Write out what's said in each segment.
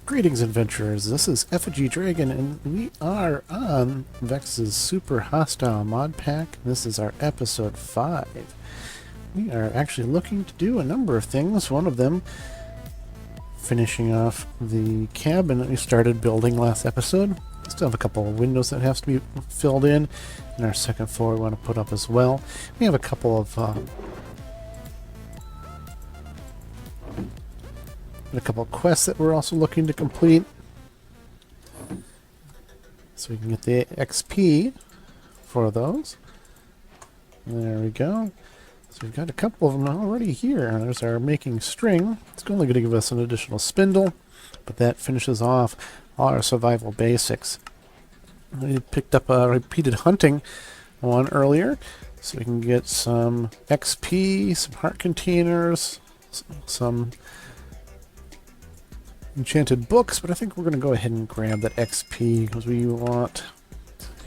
Greetings, adventurers. This is Effigy Dragon, and we are on Vex's Super Hostile mod pack. This is our episode 5. We are actually looking to do a number of things. One of them, finishing off the cabin that we started building last episode. We still have a couple of windows that have to be filled in, and our second floor we want to put up as well. We have a couple of quests that we're also looking to complete, so we can get the XP for those. There we go. So we've got a couple of them already here. There's our making string. It's only going to give us an additional spindle, but that finishes off all our survival basics. We picked up a repeated hunting one earlier, so we can get some XP, some heart containers, some enchanted books, but I think we're going to go ahead and grab that XP because we want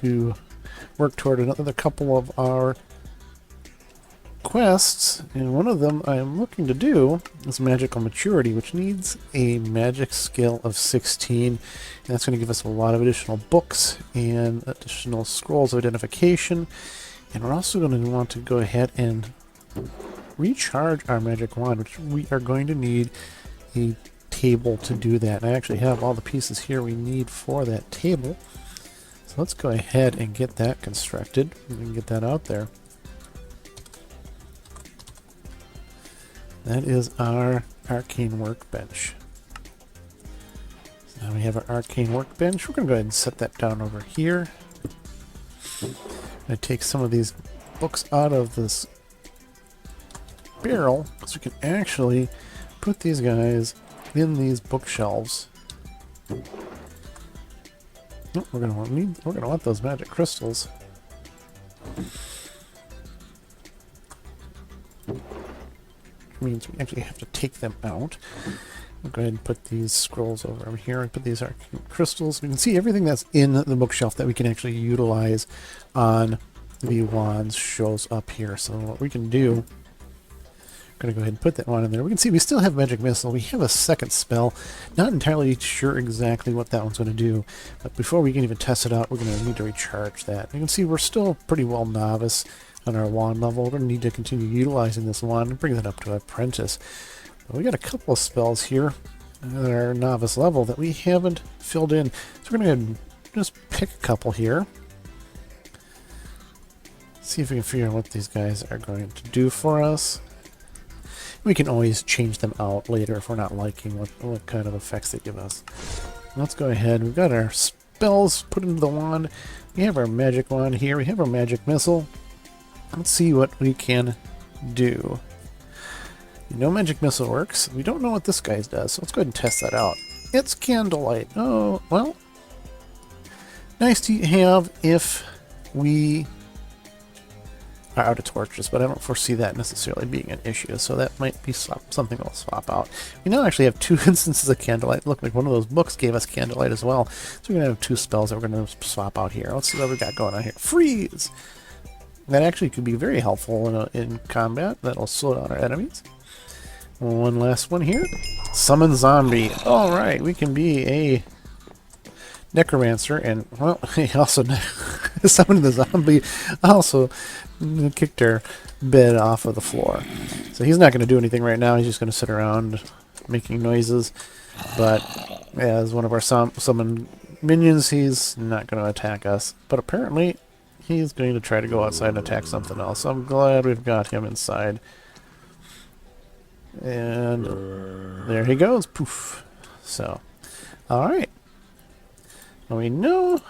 to work toward another couple of our quests, and one of them I'm looking to do is Magical Maturity, which needs a magic skill of 16, and that's going to give us a lot of additional books and additional scrolls of identification, and we're also going to want to go ahead and recharge our magic wand, which we are going to need a table to do that. And I actually have all the pieces here we need for that table, so let's go ahead and get that constructed and get that out there. That is our arcane workbench. So now we have our arcane workbench. We're going to go ahead and set that down over here. I'm going to take some of these books out of this barrel so we can actually put these guys in these bookshelves. Oh, we're gonna want those magic crystals. Which means we actually have to take them out. We'll go ahead and put these scrolls over here and put these arcane crystals. We can see everything that's in the bookshelf that we can actually utilize on the wands shows up here. So what we can do, going to go ahead and put that one in there. We can see we still have Magic Missile. We have a second spell. Not entirely sure exactly what that one's going to do, but before we can even test it out, we're going to need to recharge that. You can see we're still pretty well novice on our wand level. We're going to need to continue utilizing this wand and bring that up to Apprentice. But we got a couple of spells here at our novice level that we haven't filled in. So we're going to just pick a couple here. See if we can figure out what these guys are going to do for us. We can always change them out later if we're not liking what kind of effects they give us. Let's go ahead. We've got our spells put into the wand. We have our magic wand here. We have our magic missile. Let's see what we can do. You know magic missile works. We don't know what this guy does, so let's go ahead and test that out. It's candlelight. Oh, well. Nice to have if we are out of torches, but I don't foresee that necessarily being an issue, so that might be something we'll swap out. We now actually have two instances of candlelight. Look, like one of those books gave us candlelight as well, so we're going to have two spells that we're going to swap out here. Let's see what we got going on here. Freeze! That actually could be very helpful in combat. That'll slow down our enemies. One last one here. Summon Zombie. Alright, we can be a necromancer, and, well, he also summoned the zombie, also kicked our bed off of the floor. So he's not going to do anything right now. He's just going to sit around making noises. But as one of our summoned minions, he's not going to attack us. But apparently, he's going to try to go outside and attack something else. So I'm glad we've got him inside. And there he goes. Poof. So, alright. Well, we know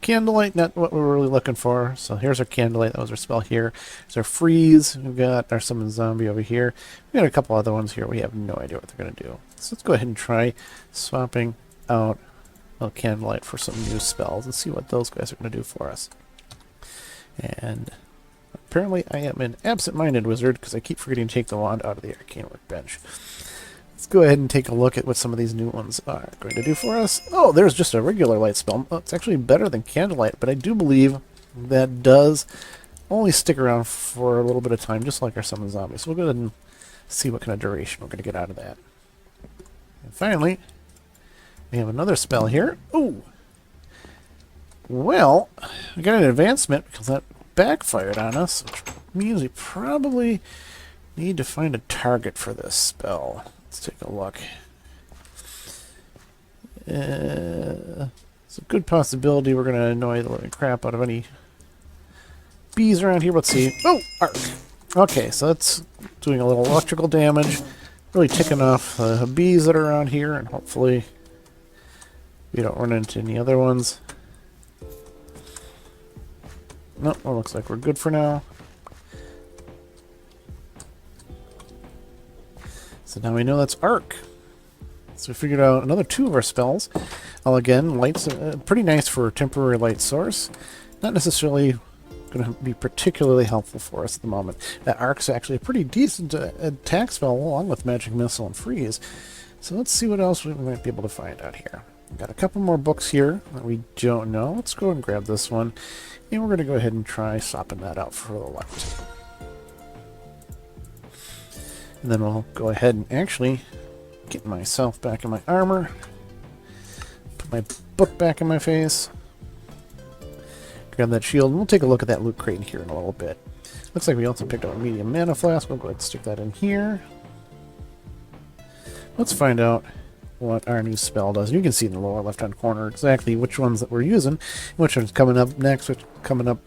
candlelight, not what we were really looking for. So here's our candlelight. That was our spell here. There's our freeze. We've got our summon zombie over here. We've got a couple other ones here. We have no idea what they're going to do. So let's go ahead and try swapping out a candlelight for some new spells and see what those guys are going to do for us. And apparently I am an absent-minded wizard because I keep forgetting to take the wand out of the arcane workbench. Let's go ahead and take a look at what some of these new ones are going to do for us. Oh, there's just a regular light spell. Oh, it's actually better than candlelight, but I do believe that does only stick around for a little bit of time, just like our summon zombie. So we'll go ahead and see what kind of duration we're going to get out of that. And finally, We have another spell here. Ooh! Well, we got an advancement because that backfired on us, which means we probably need to find a target for this spell. Let's take a look. It's a good possibility we're going to annoy the living crap out of any bees around here. Let's see. Oh! Arc! Okay, so that's doing a little electrical damage. Really ticking off the bees that are around here, and hopefully we don't run into any other ones. Nope, well, looks like we're good for now. So now we know that's Arc. So we figured out another 2 of our spells. Well, again, light's pretty nice for a temporary light source. Not necessarily going to be particularly helpful for us at the moment. That Arc's actually a pretty decent attack spell along with Magic Missile and Freeze. So let's see what else we might be able to find out here. We've got a couple more books here that we don't know. Let's go and grab this one. And we're going to go ahead and try swapping that out for the left. And then we'll go ahead and actually get myself back in my armor. Put my book back in my face. Grab that shield, and we'll take a look at that loot crate in here in a little bit. Looks like we also picked up a medium mana flask. We'll go ahead and stick that in here. Let's find out what our new spell does. You can see in the lower left-hand corner exactly which ones that we're using, which one's coming up next, which coming up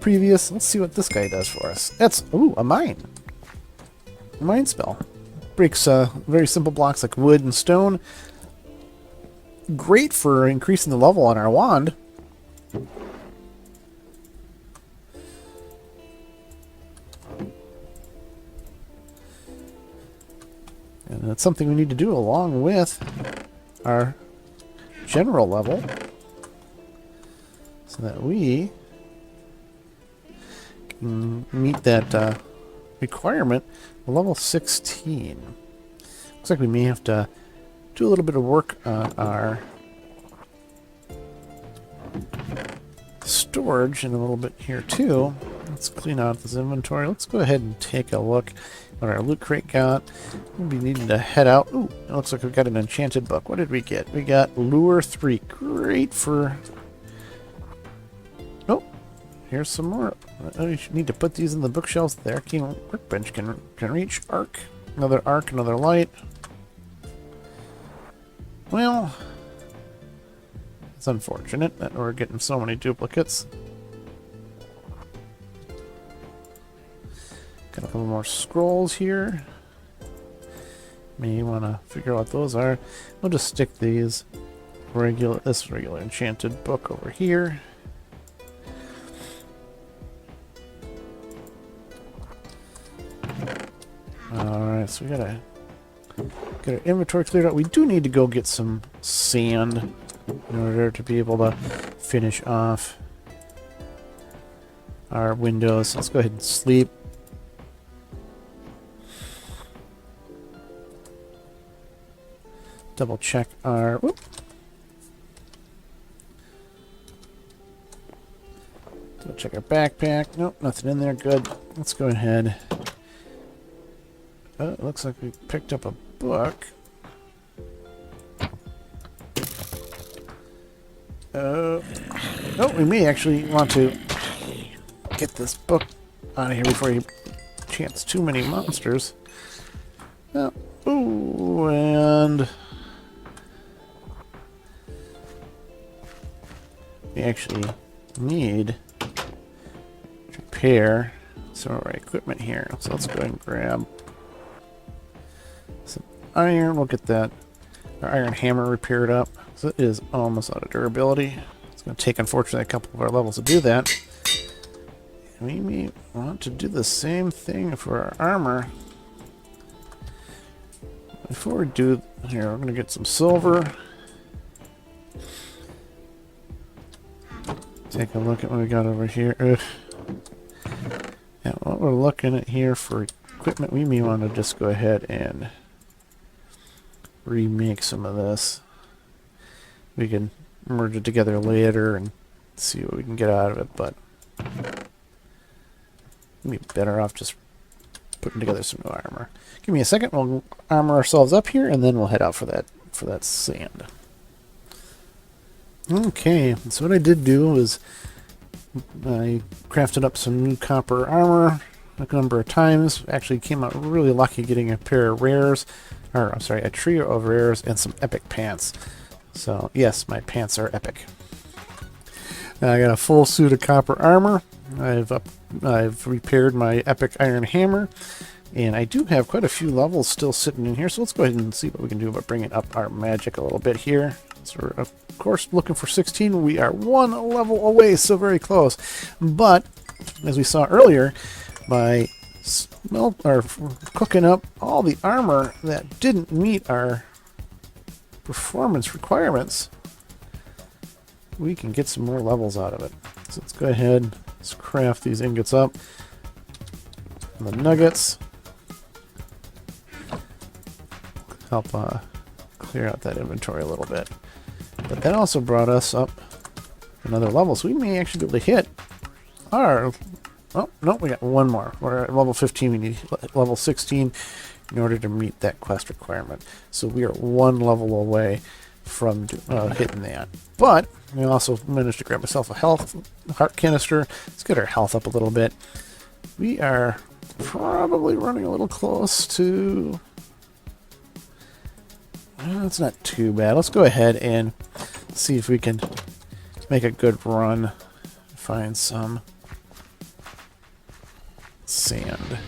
previous. Let's see what this guy does for us. That's, ooh, a mine. A mine spell. Breaks very simple blocks like wood and stone. Great for increasing the level on our wand. And that's something we need to do along with our general level so that we can meet that requirement of level 16. Looks like we may have to do a little bit of work on our storage in a little bit here too. Let's clean out this inventory. Let's go ahead and take a look what our loot crate got. We'll be needing to head out. Ooh, it looks like we've got an enchanted book. What did we get? We got Lure 3. Great for... Oh, here's some more. I need to put these in the bookshelves. The arcane workbench can reach. Arc. Another arc, another light. Well, it's unfortunate that we're getting so many duplicates. Got a couple more scrolls here. May want to figure out what those are. We'll just stick these this regular enchanted book over here. Alright, so we gotta get our inventory cleared out. We do need to go get some sand in order to be able to finish off our windows. Let's go ahead and sleep. Double check our... Whoop. Double check our backpack. Nope, nothing in there. Good. Let's go ahead. Oh, it looks like we picked up a book. Oh, we may actually want to get this book out of here before you chance too many monsters. Oh, ooh, and... we actually need to repair some of our equipment here. So let's go ahead and grab some iron. We'll get that our iron hammer repaired up. So it is almost out of durability. It's going to take, unfortunately, a couple of our levels to do that. And we may want to do the same thing for our armor. Before we do here, we're going to get some silver. Take a look at what we got over here. Yeah, what we're looking at here for equipment, we may want to just go ahead and remake some of this. We can merge it together later and see what we can get out of it, but we'd be better off just putting together some new armor. Give me a second, we'll armor ourselves up here, and then we'll head out for that sand. Okay, so what I did do was I crafted up some new copper armor a number of times. Actually came out really lucky getting a pair of rares, or I'm sorry, a trio of rares and some epic pants. So yes, my pants are epic. I got a full suit of copper armor. I've repaired my epic iron hammer, and I do have quite a few levels still sitting in here. So let's go ahead and see what we can do about bringing up our magic a little bit here. So we're of course looking for 16. We are one level away, so very close. But as we saw earlier, by cooking up all the armor that didn't meet our performance requirements, we can get some more levels out of it. So let's go ahead, let's craft these ingots up. And the nuggets help clear out that inventory a little bit. But that also brought us up another level, so we may actually be able to hit our... Oh, no, we got one more. We're at level 15. We need level 16 in order to meet that quest requirement. So we are one level away from hitting that. But I also managed to grab myself a heart canister. Let's get our health up a little bit. We are probably running a little close to... That's not too bad. Let's go ahead and see if we can make a good run. Find some sand.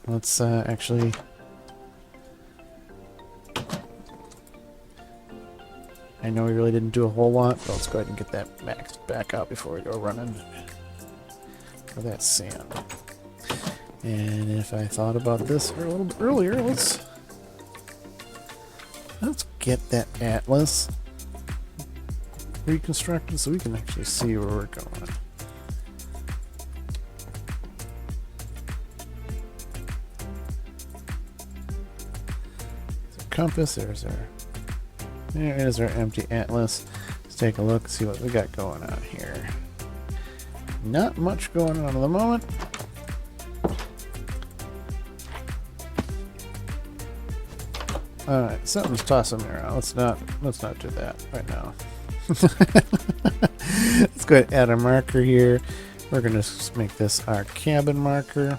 Let's actually... I know we really didn't do a whole lot, but let's go ahead and get that maxed back out before we go running for that sand. And if I thought about this a little bit earlier, let's get that atlas reconstructed so we can actually see where we're going. Compass, there is our empty atlas. Let's take a look, see what we got going on here. Not much going on at the moment. Alright, something's tossing me around. Let's not do that right now. Let's go ahead and add a marker here. We're gonna make this our cabin marker.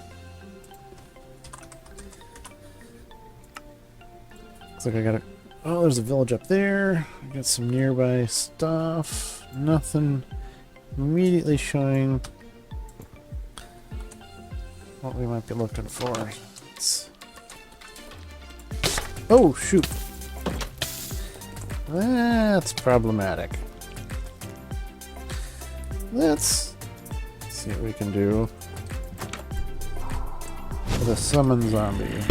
Looks like I got a... Oh, there's a village up there. I got some nearby stuff. Nothing immediately showing what we might be looking for. Oh, shoot. That's problematic. Let's see what we can do with a summon zombie.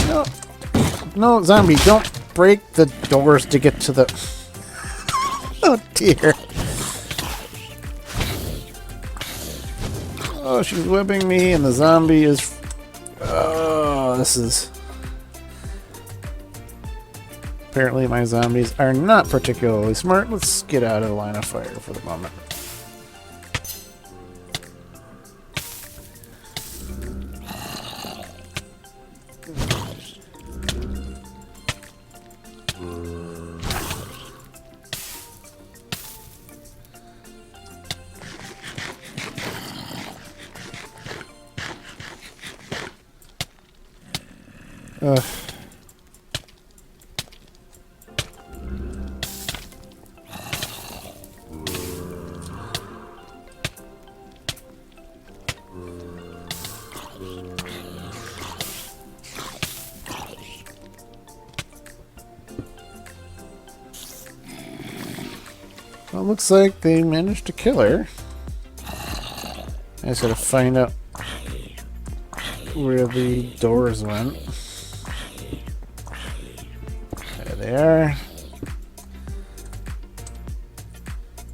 No, no, zombie, don't break the doors to get to the... Oh, dear. Oh, she's whipping me, and the zombie is... Oh, this is... Apparently my zombies are not particularly smart. Let's get out of the line of fire for the moment. Ugh. Well, looks like they managed to kill her. I just gotta find out where the doors went. There they are.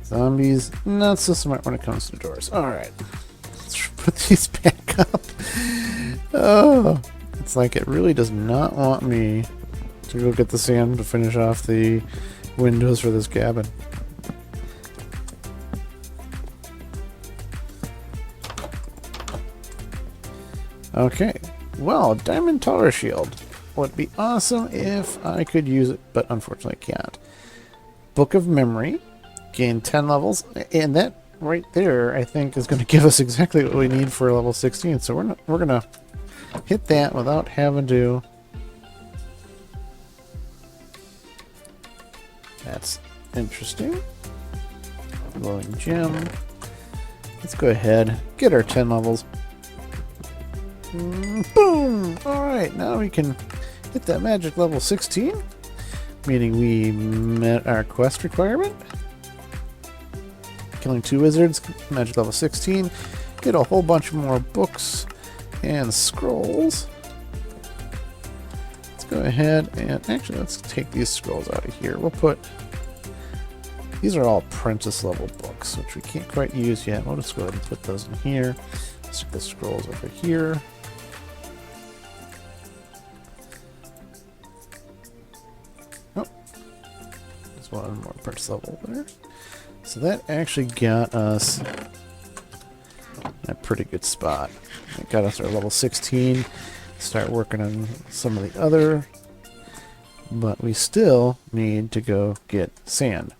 Zombies, not so smart when it comes to doors. Alright. Let's put these back up. Oh, it's like it really does not want me to go get the sand to finish off the windows for this cabin. Okay, well, Diamond Tower Shield would be awesome if I could use it, but unfortunately I can't. Book of Memory, gain 10 levels, and that right there I think is going to give us exactly what we need for level 16, so we're going to hit that without having to. That's interesting. Glowing gem. Let's go ahead, get our 10 levels. Boom! Alright, now we can hit that magic level 16, meaning we met our quest requirement. Killing 2 wizards, magic level 16. Get a whole bunch more books and scrolls. Let's go ahead and actually let's take these scrolls out of here. We'll put, these are all apprentice level books, which we can't quite use yet. We'll just go ahead and put those in here. Stick the scrolls over here. One more apprentice level there. So that actually got us a pretty good spot. It got us our level 16. Start working on some of the other, but we still need to go get sand.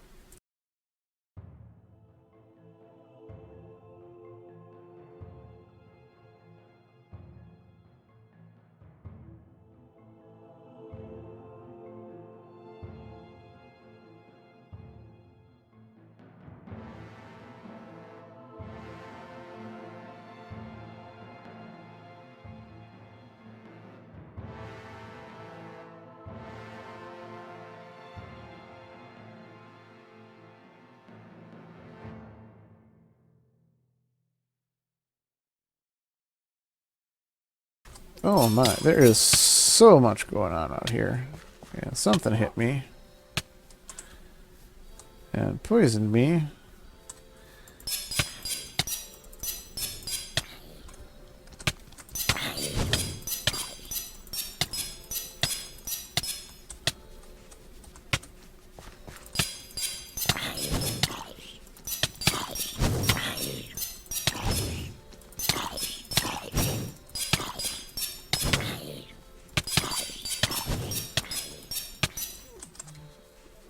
Oh my, there is so much going on out here. Yeah, something hit me and poisoned me.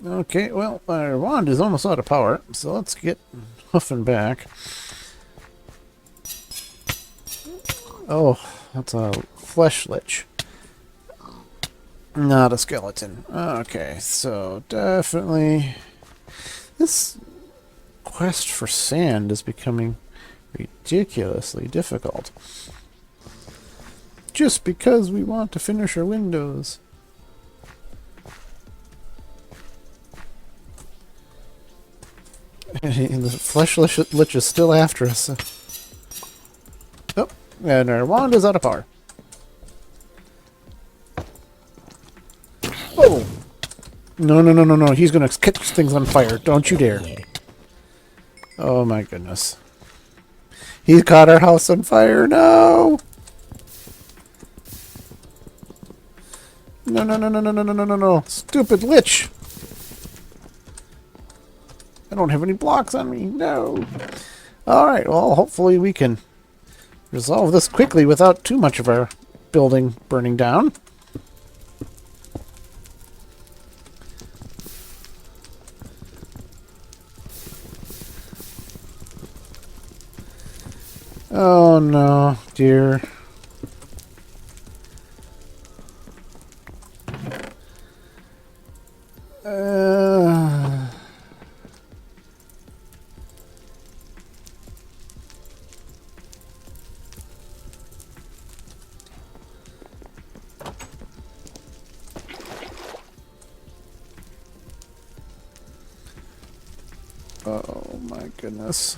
Okay, well, our wand is almost out of power, so let's get hoofing back. Oh, that's a flesh lich. Not a skeleton. Okay, so definitely this quest for sand is becoming ridiculously difficult. Just because we want to finish our windows. And the flesh lich is still after us. Oh, and our wand is out of power. Oh! No, no, no, no, no. He's gonna catch things on fire. Don't you dare. Oh my goodness. He caught our house on fire. No! No, no, no, no, no, no, no, no, no, no. Stupid lich! I don't have any blocks on me. No. Alright, well, hopefully we can resolve this quickly without too much of our building burning down. Oh no, dear. Oh my goodness.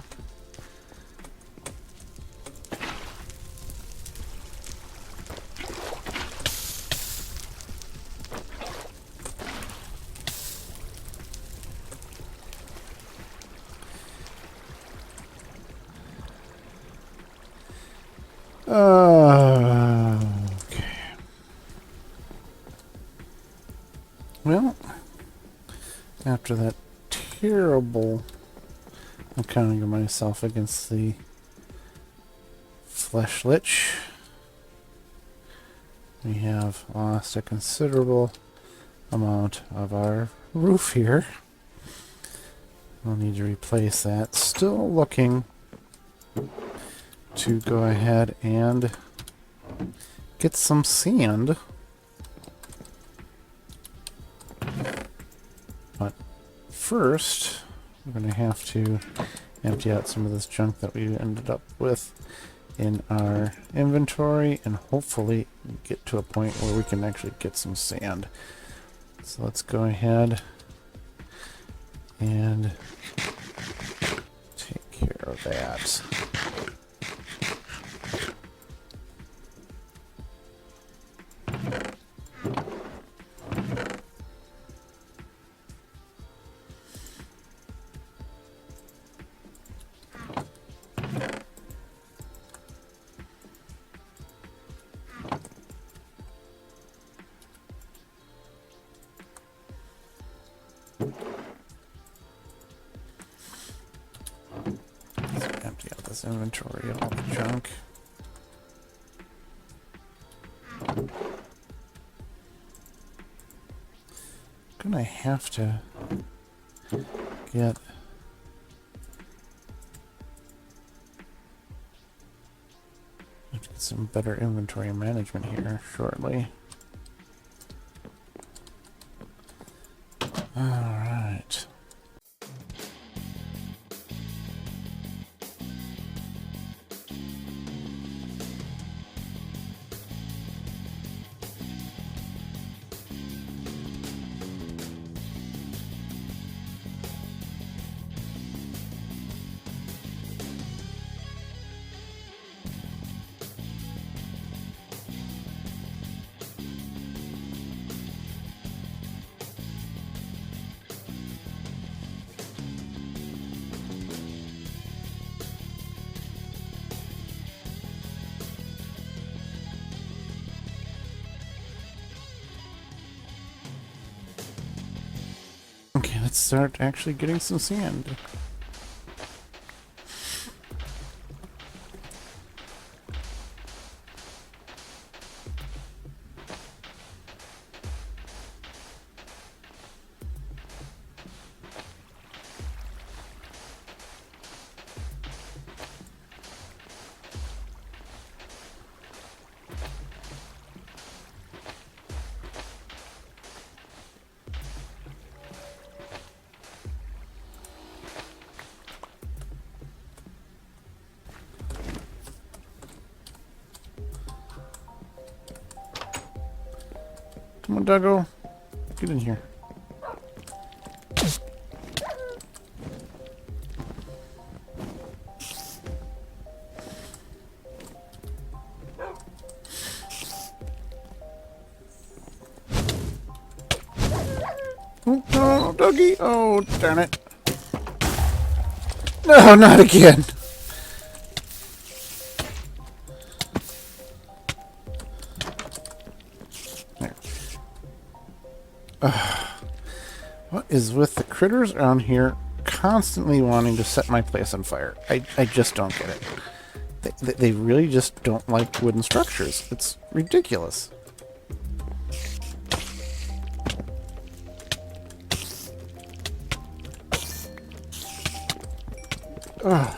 Okay. Well, after that terrible encountering myself against the Flesh Lich, we have lost a considerable amount of our roof here. We'll need to replace that. Still looking to go ahead and get some sand. But first, we're going to have to empty out some of this junk that we ended up with in our inventory and hopefully get to a point where we can actually get some sand. So let's go ahead and take care of that. Empty out this inventory of all the junk. Gonna have to get some better inventory management here shortly. All right. Okay, let's start actually getting some sand. Come on, Doggo. Get in here. Oh, no, Doggy. Oh, darn it. No, not again. What is with the critters around here constantly wanting to set my place on fire? I just don't get it. They really just don't like wooden structures. It's ridiculous. Ugh.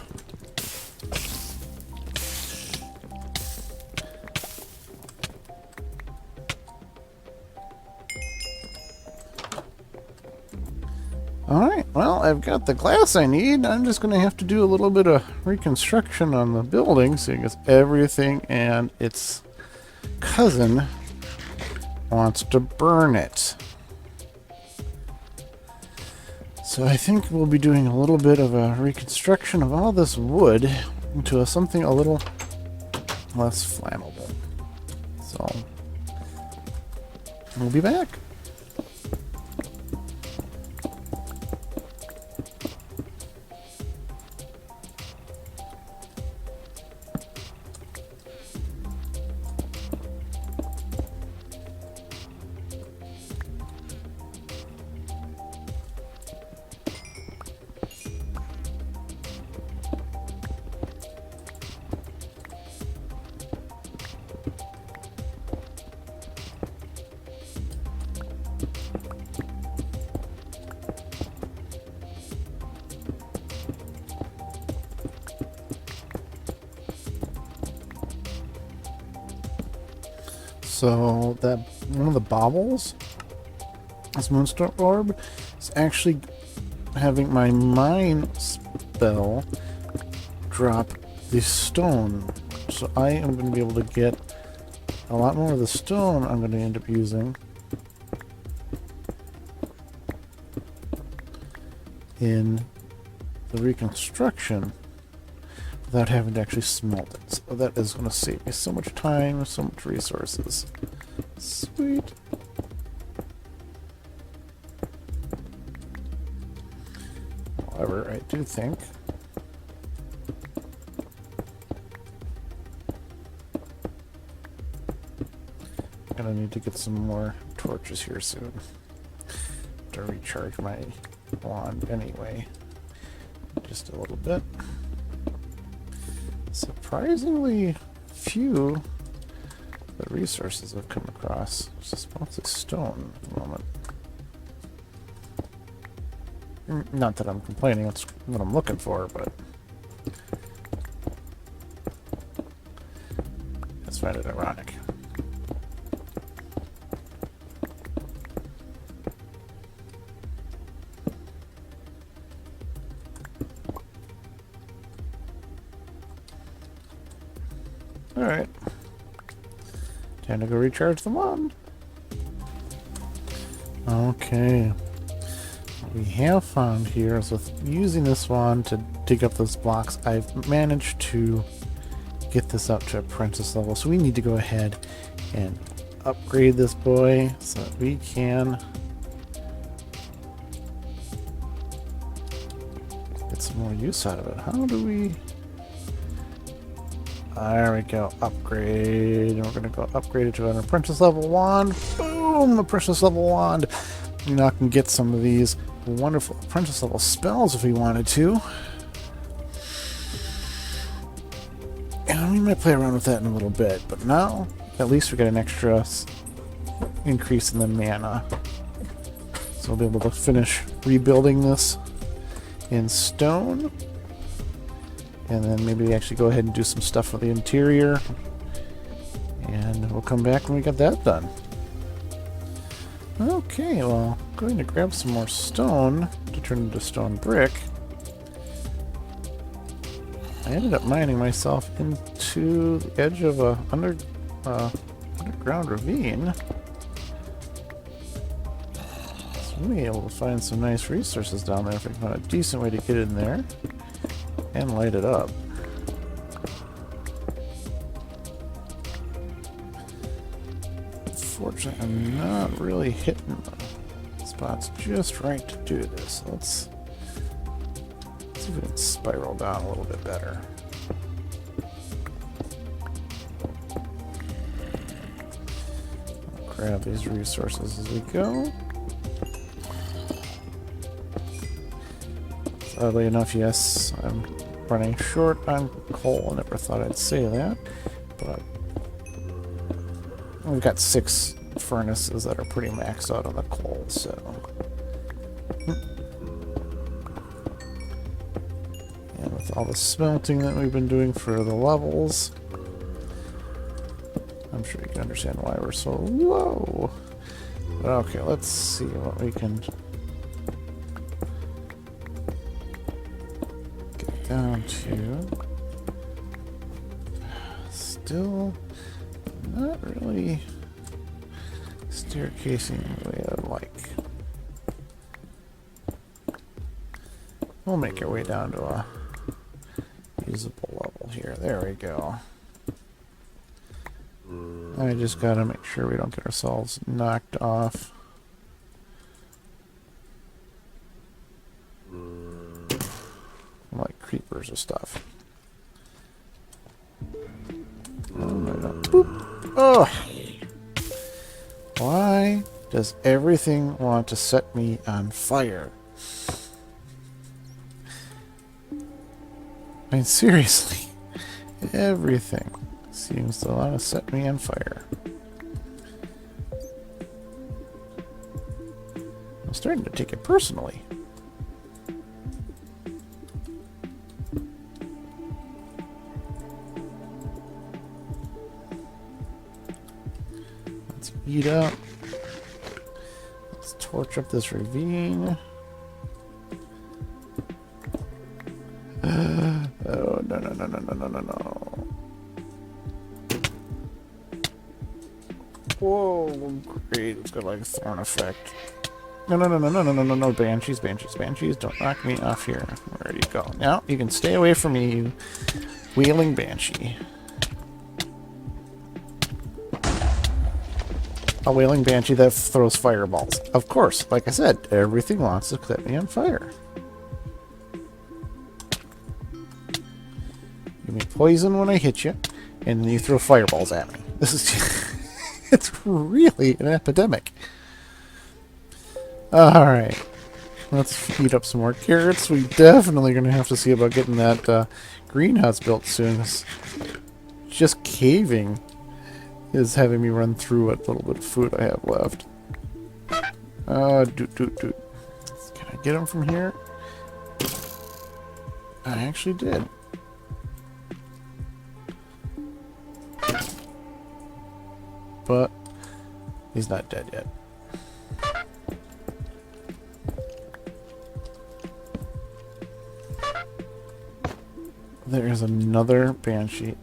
Alright, well, I've got the glass I need. I'm just going to have to do a little bit of reconstruction on the building, seeing as everything and its cousin wants to burn it. So I think we'll be doing a little bit of a reconstruction of all this wood into something a little less flammable. So we'll be back. So that one of the baubles, this Moonstone Orb, is actually having my mine spell drop the stone. So I am going to be able to get a lot more of the stone I'm going to end up using in the reconstruction without having to actually smelt it. So that is going to save me so much time, so much resources. Sweet. However, I do think I'm going to need to get some more torches here soon to recharge my wand anyway. Just a little bit. Surprisingly few the resources I've come across. It's just mostly stone at the moment. Not that I'm complaining, that's what I'm looking for, but I just find it ironic. Alright. Time to go recharge the wand. Okay. What we have found here is with using this wand to dig up those blocks, I've managed to get this up to apprentice level. So we need to go ahead and upgrade this boy so that we can get some more use out of it. How do we... There we go, upgrade, and we're going to go upgrade it to an apprentice level wand. Boom, apprentice level wand. You know, I can get some of these wonderful apprentice level spells if we wanted to. And we might play around with that in a little bit, but now at least we get an extra increase in the mana. So we'll be able to finish rebuilding this in stone. And then maybe actually go ahead and do some stuff with the interior. And we'll come back when we get that done. Okay, well, I'm going to grab some more stone to turn into stone brick. I ended up mining myself into the edge of a underground ravine. So we'll be able to find some nice resources down there if we can find a decent way to get in there and light it up. Unfortunately, I'm not really hitting the spots just right to do this. Let's see if we can spiral down a little bit better. I'll grab these resources as we go. Oddly enough, yes, I'm running short on coal. I never thought I'd say that, but we've got 6 furnaces that are pretty maxed out on the coal, so... And with all the smelting that we've been doing for the levels, I'm sure you can understand why we're so low. But okay, let's see what we can down to still not really staircasing the way I'd like. We'll make our way down to a usable level here. There we go. I just gotta make sure we don't get ourselves knocked off. Like creepers or stuff. Oh, no. Boop. Oh! Why does everything want to set me on fire? I mean, seriously. Everything seems to want to set me on fire. I'm starting to take it personally. Let's eat up. Let's torch up this ravine. Oh, no, no, no, no, no, no, no, no. Whoa, great. It's got like a thorn effect. No, no, no, no, no, no, no, no, no. Banshees, banshees, banshees. Don't knock me off here. Where do you go? Now, you can stay away from me, you wheeling banshee. A wailing banshee that throws fireballs. Of course, like I said, everything wants to set me on fire. Give me poison when I hit you, and then you throw fireballs at me. This is... it's really an epidemic. Alright. Let's heat up some more carrots. We definitely going to have to see about getting that greenhouse built soon. Just caving is having me run through what little bit of food I have left. Doot, doot, doot. Can I get them from here? I actually did. But he's not dead yet. There's another banshee.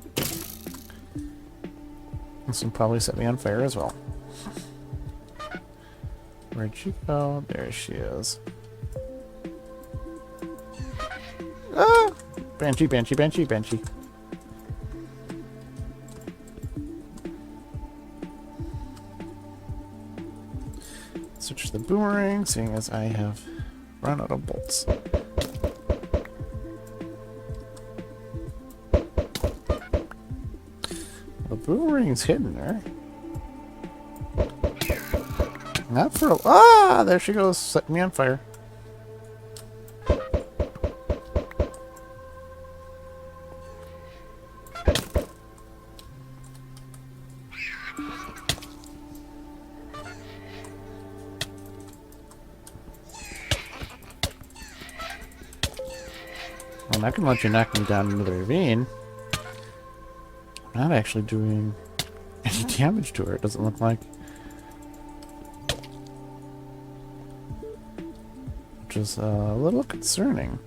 This one probably set me on fire as well. Where'd she go? There she is. Ah! Banshee, banshee, banshee, banshee. Switch to the boomerang, seeing as I have run out of bolts. The boomerang's hidden there. Not for a... Ah! There she goes, setting me on fire. I'm not gonna let you knock me down into the ravine. I'm not actually doing any damage to her, it doesn't look like. Which is a little concerning.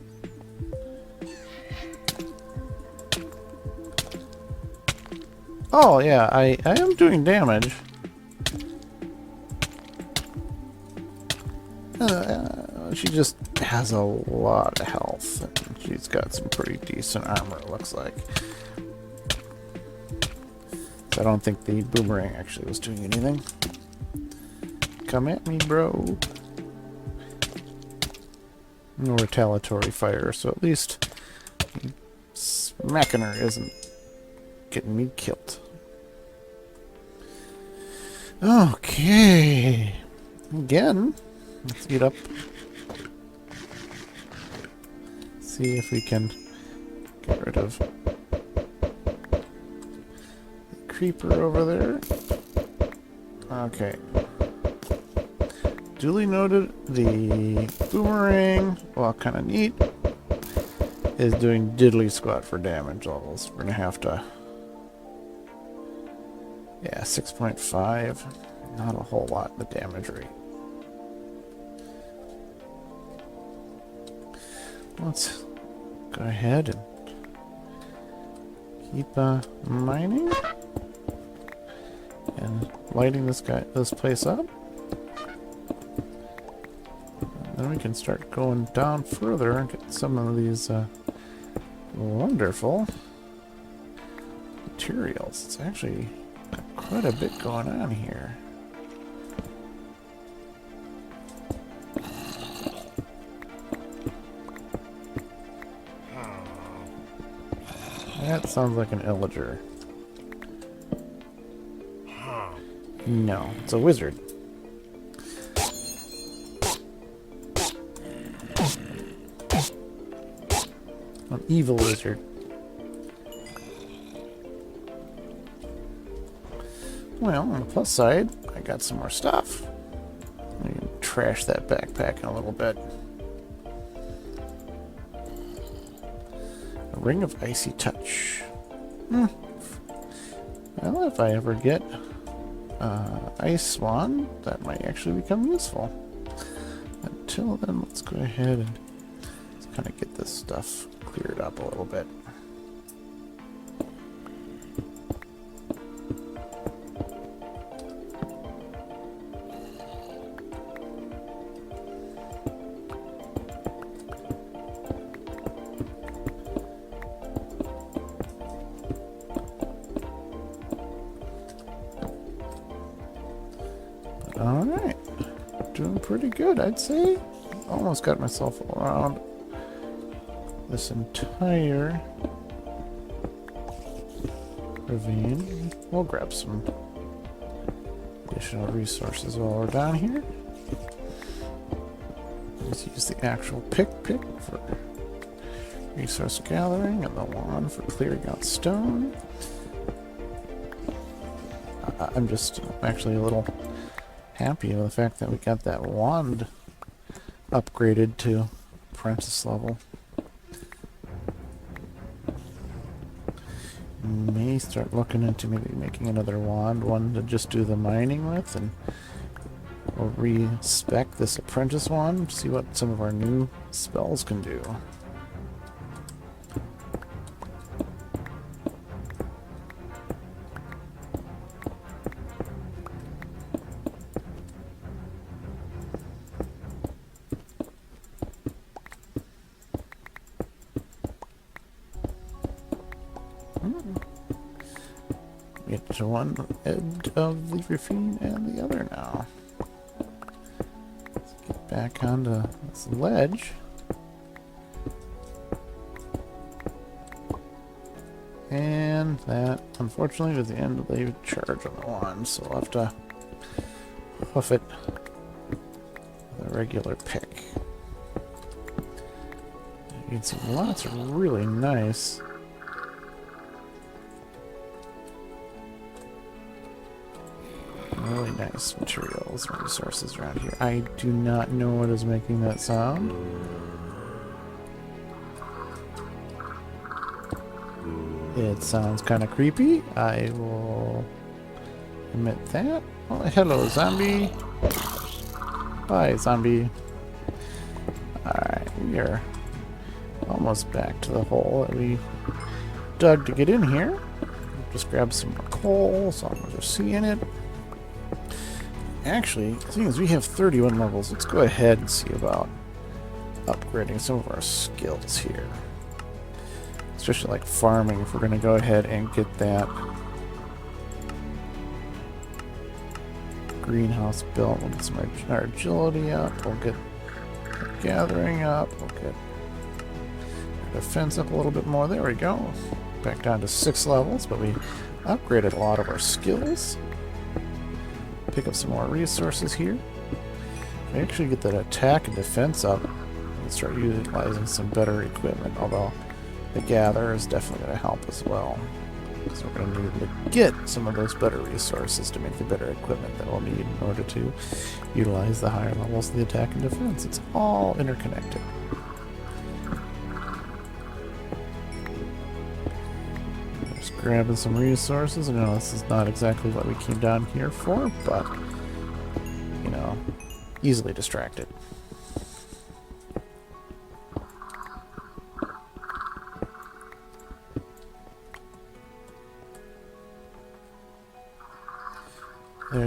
Oh yeah, I am doing damage. She just has a lot of health, and she's got some pretty decent armor, it looks like. I don't think the boomerang actually was doing anything. Come at me, bro. No retaliatory fire, so at least smacking her isn't getting me killed. Okay. Again, let's eat up. See if we can get rid of the creeper over there. Okay. Duly noted, the boomerang, well, kind of neat, is doing diddly squat for damage levels. We're going to have to... Yeah, 6.5. Not a whole lot in the damage rate. Let's go ahead and keep mining and lighting this place up. And then we can start going down further and get some of these wonderful materials. It's actually got quite a bit going on here. That sounds like an illager. No, it's a wizard. An evil wizard. Well, on the plus side, I got some more stuff. I can trash that backpack in a little bit. A ring of icy touch. Well, if I ever get ice wand, that might actually become useful. Until then, let's go ahead and let's kind of get this stuff cleared up a little bit. Alright, doing pretty good, I'd say. Almost got myself around this entire ravine. We'll grab some additional resources while we're down here. Let's use the actual pick for resource gathering and the wand for clearing out stone. I'm actually a little happy with the fact that we got that wand upgraded to apprentice level. May start looking into maybe making another wand, one to just do the mining with, and we'll re-spec this apprentice wand, see what some of our new spells can do. Get to one edge of the ravine and the other now. Let's get back onto this ledge. And that, unfortunately, is the end of the charge on the wand, so I'll have to hoof it with a regular pick. You can see lots of really nice materials and resources around here. I do not know what is making that sound. It sounds kind of creepy. I will admit that. Oh, hello, zombie. Bye, zombie. Alright, we are almost back to the hole that we dug to get in here. Just grab some more coal so I'm just seeing it. Actually, seeing as we have 31 levels, let's go ahead and see about upgrading some of our skills here. Especially like farming, if we're going to go ahead and get that greenhouse built. We'll get some our agility up, we'll get gathering up, we'll get our defense up a little bit more. There we go. Back down to 6 levels, but we upgraded a lot of our skills. Pick up some more resources here. We actually get that attack and defense up and start utilizing some better equipment, although the gather is definitely going to help as well, because we're going to need to get some of those better resources to make the better equipment that we'll need in order to utilize the higher levels of the attack and defense. It's all interconnected. Grabbing some resources. I know this is not exactly what we came down here for, but, you know, easily distracted.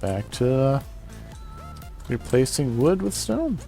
back to replacing wood with stone.